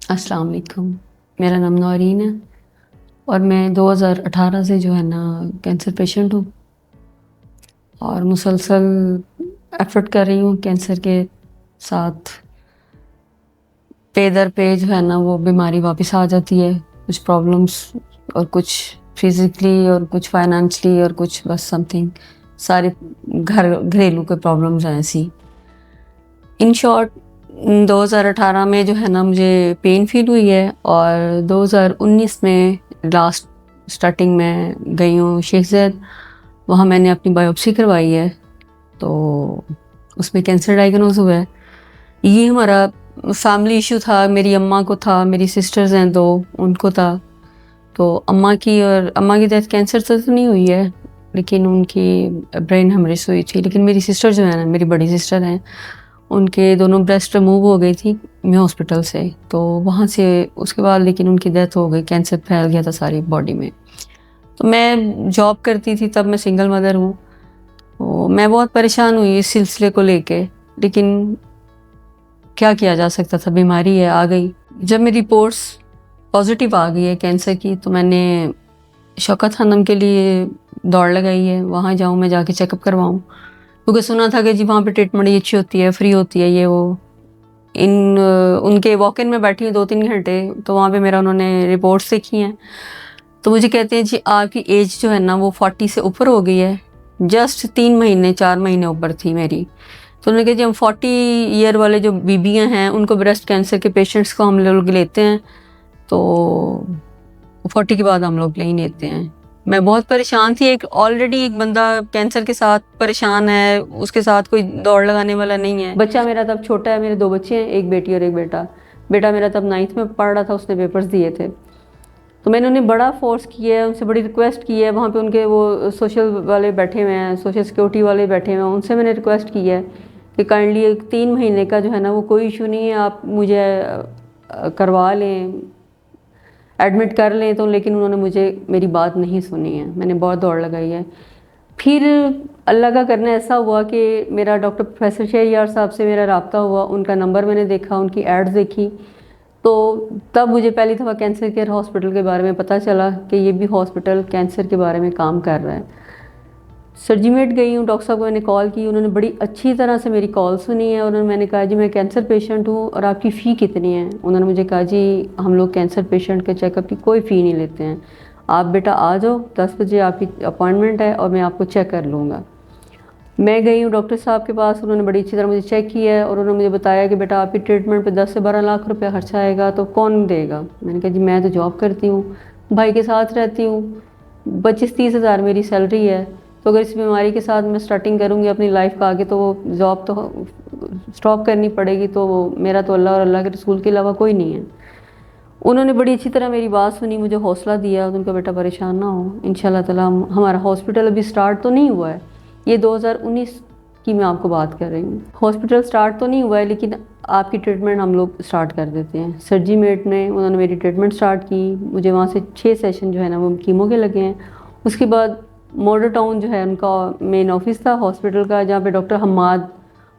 अस्सलाम वालेकुम। मेरा नाम नौरीन है और मैं 2018 से जो है ना कैंसर पेशेंट हूँ और मुसलसल एफर्ट कर रही हूँ कैंसर के साथ। पे दर पे जो है ना वो बीमारी वापस आ जाती है, कुछ प्रॉब्लम्स और कुछ फिज़िकली और कुछ फाइनेंशली और कुछ बस समथिंग सारे घरेलू के प्रॉब्लम्स हैं ऐसी। इन शॉर्ट 2018 में जो है ना मुझे पेन फील हुई है और 2019 में लास्ट स्टार्टिंग में गई हूँ शेख ज़ायद, वहाँ मैंने अपनी बायोप्सी करवाई है तो उसमें कैंसर डायग्नोज हुआ है। ये हमारा फैमिली इशू था, मेरी अम्मा को था, मेरी सिस्टर्स हैं दो, उनको था। तो अम्मा की डेथ कैंसर से तो नहीं हुई है लेकिन उनकी ब्रेन हेमरेज हुई थी। लेकिन मेरी सिस्टर जो है ना, मेरी बड़ी सिस्टर हैं, उनके दोनों ब्रेस्ट रिमूव हो गई थी मैं हॉस्पिटल से, तो वहाँ से उसके बाद लेकिन उनकी डेथ हो गई, कैंसर फैल गया था सारी बॉडी में। तो मैं जॉब करती थी तब, मैं सिंगल मदर हूँ, तो मैं बहुत परेशान हुई इस सिलसिले को लेके। लेकिन क्या किया जा सकता था, बीमारी है आ गई। जब मेरी रिपोर्ट्स पॉजिटिव आ गई है कैंसर की तो मैंने शौकत खानम के लिए दौड़ लगाई है, वहाँ जाऊँ मैं, जाके चेकअप करवाऊँ, क्योंकि सुना था कि जी वहाँ पे ट्रीटमेंट बड़ी अच्छी होती है, फ्री होती है ये वो। उनके वॉक इन में बैठी हूँ 2-3 घंटे, तो वहाँ पे मेरा उन्होंने रिपोर्ट्स देखी हैं, तो मुझे कहते हैं जी आपकी एज जो है ना वो 40 से ऊपर हो गई है। जस्ट 3 महीने 4 महीने ऊपर थी मेरी। तो उन्होंने कहा जी हम 40 ईयर वाले जो बीबियाँ हैं उनको, ब्रेस्ट कैंसर के पेशेंट्स को हम लोग लेते हैं, तो 40 के बाद हम लोग नहीं लेते हैं। मैं बहुत परेशान थी, एक ऑलरेडी एक बंदा कैंसर के साथ परेशान है, उसके साथ कोई दौड़ लगाने वाला नहीं है। बच्चा मेरा तब छोटा है, मेरे 2 बच्चे हैं, एक बेटी और एक बेटा। बेटा मेरा तब 9th में पढ़ रहा था, उसने पेपर्स दिए थे, तो मैंने उन्हें बड़ा फोर्स किया है, उनसे बड़ी रिक्वेस्ट की है। वहाँ पे उनके वो सोशल वाले बैठे हुए हैं, सोशल सिक्योरिटी वाले बैठे हुए हैं, उनसे मैंने रिक्वेस्ट की है कि काइंडली एक 3 महीने का जो है ना वो कोई इशू नहीं है, आप मुझे करवा लें, एडमिट कर लें। तो लेकिन उन्होंने मुझे मेरी बात नहीं सुनी है, मैंने बहुत दौड़ लगाई है। फिर अल्लाह का करना ऐसा हुआ कि मेरा डॉक्टर प्रोफेसर शहरयार साहब से मेरा रब्ता हुआ, उनका नंबर मैंने देखा, उनकी एड्स देखी, तो तब मुझे पहली दफ़ा कैंसर केयर हॉस्पिटल के बारे में पता चला कि ये भी हॉस्पिटल कैंसर के बारे में काम कर रहा है। सर्जिमेट गई हूँ, डॉक्टर साहब को मैंने कॉल की, उन्होंने बड़ी अच्छी तरह से मेरी कॉल सुनी है। और मैंने कहा जी मैं कैंसर पेशेंट हूँ और आपकी फ़ी कितनी है? उन्होंने मुझे कहा जी हम लोग कैंसर पेशेंट के चेकअप की कोई फ़ी नहीं लेते हैं, आप बेटा आ जाओ, 10 बजे आपकी अपॉइंटमेंट है और मैं आपको चेक कर लूँगा। मैं गई हूँ डॉक्टर साहब के पास, उन्होंने बड़ी अच्छी तरह मुझे चेक किया है और उन्होंने मुझे बताया कि बेटा आपकी ट्रीटमेंट पे 10 से 12 लाख रुपया खर्चा आएगा, तो कौन देगा? मैंने कहा जी मैं तो जॉब करती हूँ, भाई के साथ रहती हूँ, 25-30 हज़ार मेरी सैलरी है, तो अगर इस बीमारी के साथ मैं स्टार्टिंग करूँगी अपनी लाइफ का आगे, तो वो जॉब तो स्टॉप करनी पड़ेगी। तो मेरा तो अल्लाह और अल्लाह के रसूल के अलावा कोई नहीं है। उन्होंने बड़ी अच्छी तरह मेरी बात सुनी, मुझे हौसला दिया, उनका बेटा परेशान ना हो, इंशाल्लाह ताला हमारा हॉस्पिटल अभी स्टार्ट तो नहीं हुआ है, ये 2019 की मैं आपको बात कर रही हूँ। हॉस्पिटल स्टार्ट तो नहीं हुआ है लेकिन आपकी ट्रीटमेंट हम लोग स्टार्ट कर देते हैं। सर्जीमेट में उन्होंने मेरी ट्रीटमेंट स्टार्ट की, मुझे वहाँ से 6 सेशन जो है ना वो कीमो के लगे हैं। उसके बाद मॉडल टाउन जो है उनका मेन ऑफिस था हॉस्पिटल का, जहाँ पे डॉक्टर हम्माद,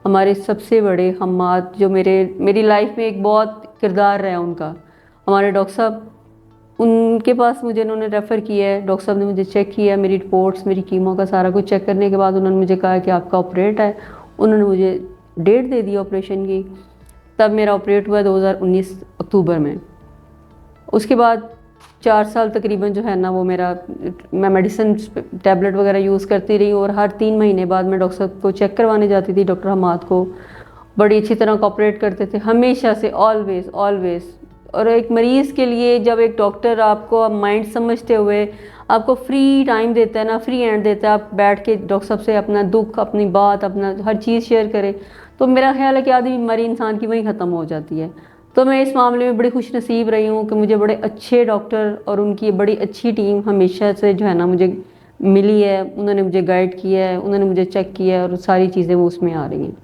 हमारे सबसे बड़े हम्माद, जो मेरी लाइफ में एक बहुत किरदार रहा है उनका, हमारे डॉक्टर साहब, उनके पास मुझे उन्होंने रेफ़र किया है। डॉक्टर साहब ने मुझे चेक किया, मेरी रिपोर्ट्स, मेरी कीमो का सारा कुछ चेक करने के बाद उन्होंने मुझे कहा कि आपका ऑपरेट है। उन्होंने मुझे डेट दे दी ऑपरेशन की, तब मेरा ऑपरेट हुआ 2019 अक्टूबर में। उसके बाद 4 साल तकरीबन जो है ना वो मैं मेडिसिन टैबलेट वगैरह यूज़ करती रही और हर 3 महीने बाद मैं डॉक्टर साहब को चेक करवाने जाती थी। डॉक्टर हमाद को बड़ी अच्छी तरह कोऑपरेट करते थे हमेशा से, ऑलवेज़। और एक मरीज़ के लिए जब एक डॉक्टर आपको माइंड समझते हुए आपको फ्री टाइम देता है ना, फ्री हैंड देता है, आप बैठ के डॉक्टर साहब से अपना दुख, अपनी बात, अपना हर चीज़ शेयर करें, तो मेरा ख्याल है कि आधी बीमारी इंसान की वहीं ख़त्म हो जाती है। तो मैं इस मामले में बड़ी खुश नसीब रही हूँ कि मुझे बड़े अच्छे डॉक्टर और उनकी बड़ी अच्छी टीम हमेशा से जो है ना मुझे मिली है। उन्होंने मुझे गाइड किया है, उन्होंने मुझे चेक किया है और सारी चीज़ें वो उसमें आ रही हैं।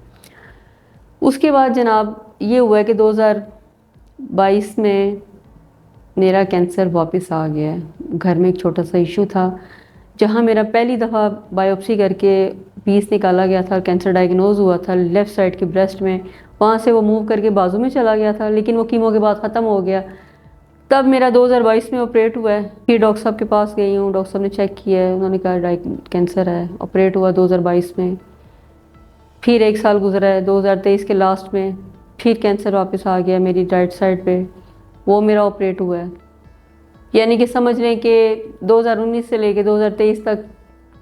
उसके बाद जनाब ये हुआ है कि 2022 में मेरा कैंसर वापस आ गया है। घर में एक छोटा सा इशू था, जहाँ मेरा पहली दफ़ा बायोप्सी करके پیس نکالا گیا تھا, کینسر ڈائگنوز ہوا تھا لیفٹ سائڈ کے بریسٹ میں, وہاں سے وہ موو کر کے بازو میں چلا گیا تھا, لیکن وہ کیمو کے بعد ختم ہو گیا. تب میرا 2022 میں آپریٹ ہوا ہے. پھر ڈاکٹر صاحب کے پاس گئی ہوں, ڈاکٹر صاحب نے چیک کیا ہے, انہوں نے کہا کینسر ہے. آپریٹ ہوا 2022 میں. پھر 1 سال گزرا ہے, 2023 کے لاسٹ میں پھر کینسر واپس آ گیا میری رائٹ سائڈ پہ, وہ میرا آپریٹ ہوا ہے. یعنی کہ سمجھ لیں کہ 2019 سے لے کے 2023 تک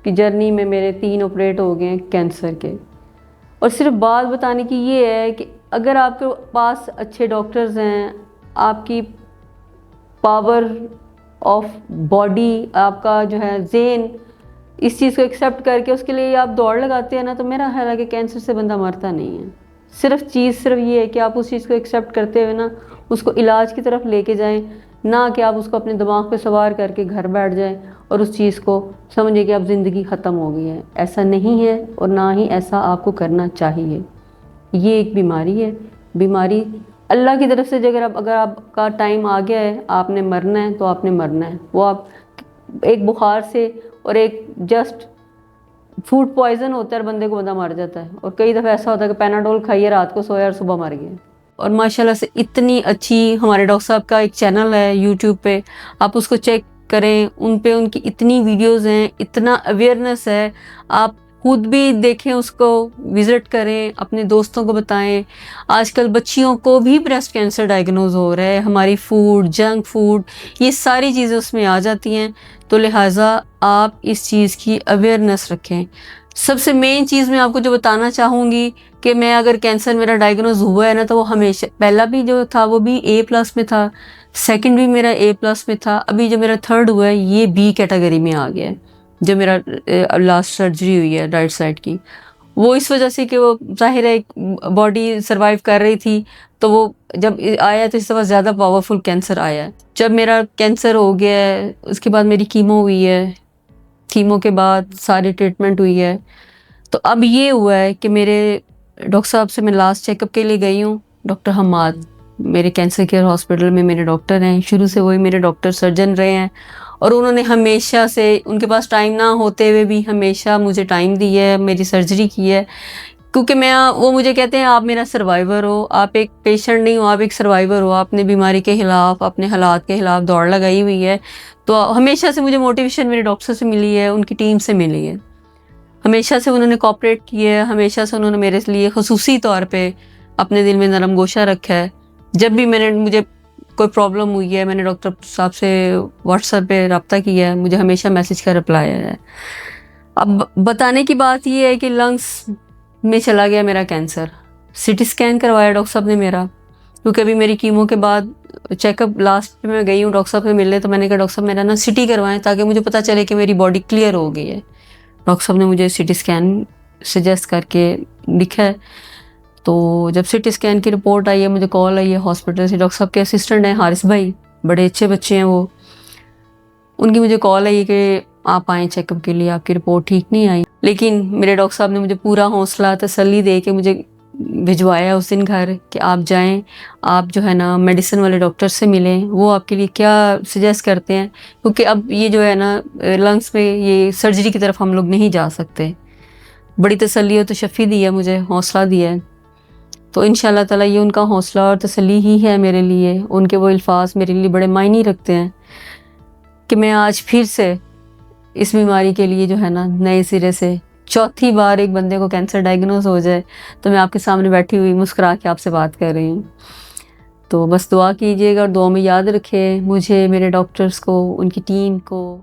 کی جرنی میں میرے 3 آپریٹ ہو گئے ہیں کینسر کے. اور صرف بات بتانے کی یہ ہے کہ اگر آپ کے پاس اچھے ڈاکٹرز ہیں, آپ کی پاور آف باڈی, آپ کا جو ہے ذہن اس چیز کو ایکسیپٹ کر کے اس کے لیے آپ دوڑ لگاتے ہیں نا, تو میرا خیال ہے کہ کینسر سے بندہ مرتا نہیں ہے. صرف یہ ہے کہ آپ اس چیز کو ایکسیپٹ کرتے ہوئے نا اس کو علاج کی طرف لے کے جائیں, نہ کہ آپ اس کو اپنے دماغ پہ سوار کر کے گھر بیٹھ جائیں اور اس چیز کو سمجھیں کہ اب زندگی ختم ہو گئی ہے. ایسا نہیں ہے اور نہ ہی ایسا آپ کو کرنا چاہیے. یہ ایک بیماری ہے. بیماری اللہ کی طرف سے اگر آپ کا ٹائم آ گیا ہے, آپ نے مرنا ہے تو آپ نے مرنا ہے. وہ آپ ایک بخار سے اور ایک جسٹ فوڈ پوائزن ہوتا ہے اور بندے کو بندہ مر جاتا ہے, اور کئی دفعہ ایسا ہوتا ہے کہ پیناڈول کھائیے رات کو سویا اور صبح مر گیا. اور ماشاءاللہ سے اتنی اچھی ہمارے ڈاکٹر صاحب کا ایک چینل ہے یوٹیوب پہ, آپ اس کو چیک کریں, ان پہ ان کی اتنی ویڈیوز ہیں, اتنا اویئرنیس ہے, آپ خود بھی دیکھیں, اس کو وزٹ کریں, اپنے دوستوں کو بتائیں. آج کل بچیوں کو بھی بریسٹ کینسر ڈائگنوز ہو رہا ہے. ہماری فوڈ, جنک فوڈ, یہ ساری چیزیں اس میں آ جاتی ہیں. تو لہٰذا آپ اس چیز کی اویئرنیس رکھیں. سب سے مین چیز میں آپ کو جو بتانا چاہوں گی کہ میں اگر کینسر میرا ڈائگنوز ہوا ہے نا, تو وہ ہمیشہ پہلا بھی جو تھا وہ بھی A+ میں تھا, سیکنڈ بھی میرا A+ میں تھا, ابھی جو میرا تھرڈ ہوا ہے یہ B کیٹیگری میں آ گیا ہے. جو میرا لاسٹ سرجری ہوئی ہے رائٹ سائڈ کی, وہ اس وجہ سے کہ وہ ظاہر ہے باڈی سروائیو کر رہی تھی, تو وہ جب آیا تو اس دفعہ زیادہ پاورفل کینسر آیا ہے. جب میرا کینسر ہو گیا ہے اس کے بعد میری کیمو ہوئی ہے, کیمو کے بعد ساری ٹریٹمنٹ ہوئی ہے. تو اب یہ ہوا ہے کہ میرے ڈاکٹر صاحب سے میں لاسٹ چیک اپ کے لیے گئی ہوں. ڈاکٹر حماد میرے کینسر کیئر ہاسپٹل میں میرے ڈاکٹر ہیں, شروع سے وہی میرے ڈاکٹر سرجن رہے ہیں, اور انہوں نے ہمیشہ سے, ان کے پاس ٹائم نہ ہوتے ہوئے بھی ہمیشہ مجھے ٹائم دی ہے, میری سرجری کی ہے. کیونکہ وہ مجھے کہتے ہیں آپ میرا سروائیور ہو, آپ ایک پیشنٹ نہیں ہو, آپ ایک سروائیور ہو, آپ نے بیماری کے خلاف, اپنے حالات کے خلاف دوڑ لگائی ہوئی ہے. تو ہمیشہ سے مجھے موٹیویشن میرے ڈاکٹر سے ملی ہے, ان کی ٹیم سے ملی ہے. ہمیشہ سے انہوں نے کوآپریٹ کیا ہے, ہمیشہ سے انہوں نے میرے لیے خصوصی طور پہ اپنے دل میں نرم گوشہ رکھا ہے. جب بھی مجھے کوئی پرابلم ہوئی ہے, میں نے ڈاکٹر صاحب سے واٹس ایپ پہ رابطہ کیا ہے, مجھے ہمیشہ میسج کا رپلائی آیا ہے. اب بتانے کی بات یہ ہے کہ لنگس میں چلا گیا میرا کینسر. CT اسکین کروایا ڈاکٹر صاحب نے میرا, کیونکہ ابھی میری کیمو کے بعد چیک اپ لاسٹ پہ میں گئی ہوں ڈاکٹر صاحب سے ملنے, تو میں نے کہا ڈاکٹر صاحب میرا نا CT کروائیں تاکہ مجھے پتہ چلے کہ میری باڈی کلیئر ہو گئی ہے. ڈاکٹر صاحب نے مجھے CT اسکین سجیسٹ کر کے لکھا ہے. تو جب CT اسکین کی رپورٹ آئی ہے, مجھے کال آئی ہے ہاسپٹل سے, ڈاکٹر صاحب کے اسسٹنٹ ہیں حارث بھائی, بڑے اچھے بچے ہیں وہ, ان کی مجھے کال آئی ہے کہ آپ آئیں چیک اپ کے لیے, آپ کی رپورٹ ٹھیک نہیں آئی. لیکن میرے ڈاکٹر صاحب نے مجھے پورا حوصلہ تسلی دے کے مجھے بھجوایا اس دن گھر کہ آپ جائیں, آپ جو ہے نا میڈیسن والے ڈاکٹر سے ملیں, وہ آپ کے لیے کیا سجیسٹ کرتے ہیں. کیونکہ اب یہ جو ہے نا لنگس میں یہ سرجری کی طرف ہم لوگ نہیں جا سکتے. بڑی تسلی اور تشفی دی ہے مجھے, حوصلہ دیا ہے. تو انشاءاللہ تعالیٰ یہ ان کا حوصلہ اور تسلی ہی ہے میرے لیے. ان کے وہ الفاظ میرے لیے بڑے معنی رکھتے ہیں کہ میں آج پھر سے اس بیماری کے لیے جو ہے نا نئے سرے سے, چوتھی بار ایک بندے کو کینسر ڈائگنوز ہو جائے تو میں آپ کے سامنے بیٹھی ہوئی مسکرا کے آپ سے بات کر رہی ہوں. تو بس دعا کیجیے گا اور دعا میں یاد رکھے مجھے, میرے ڈاکٹرز کو, ان کی ٹیم کو.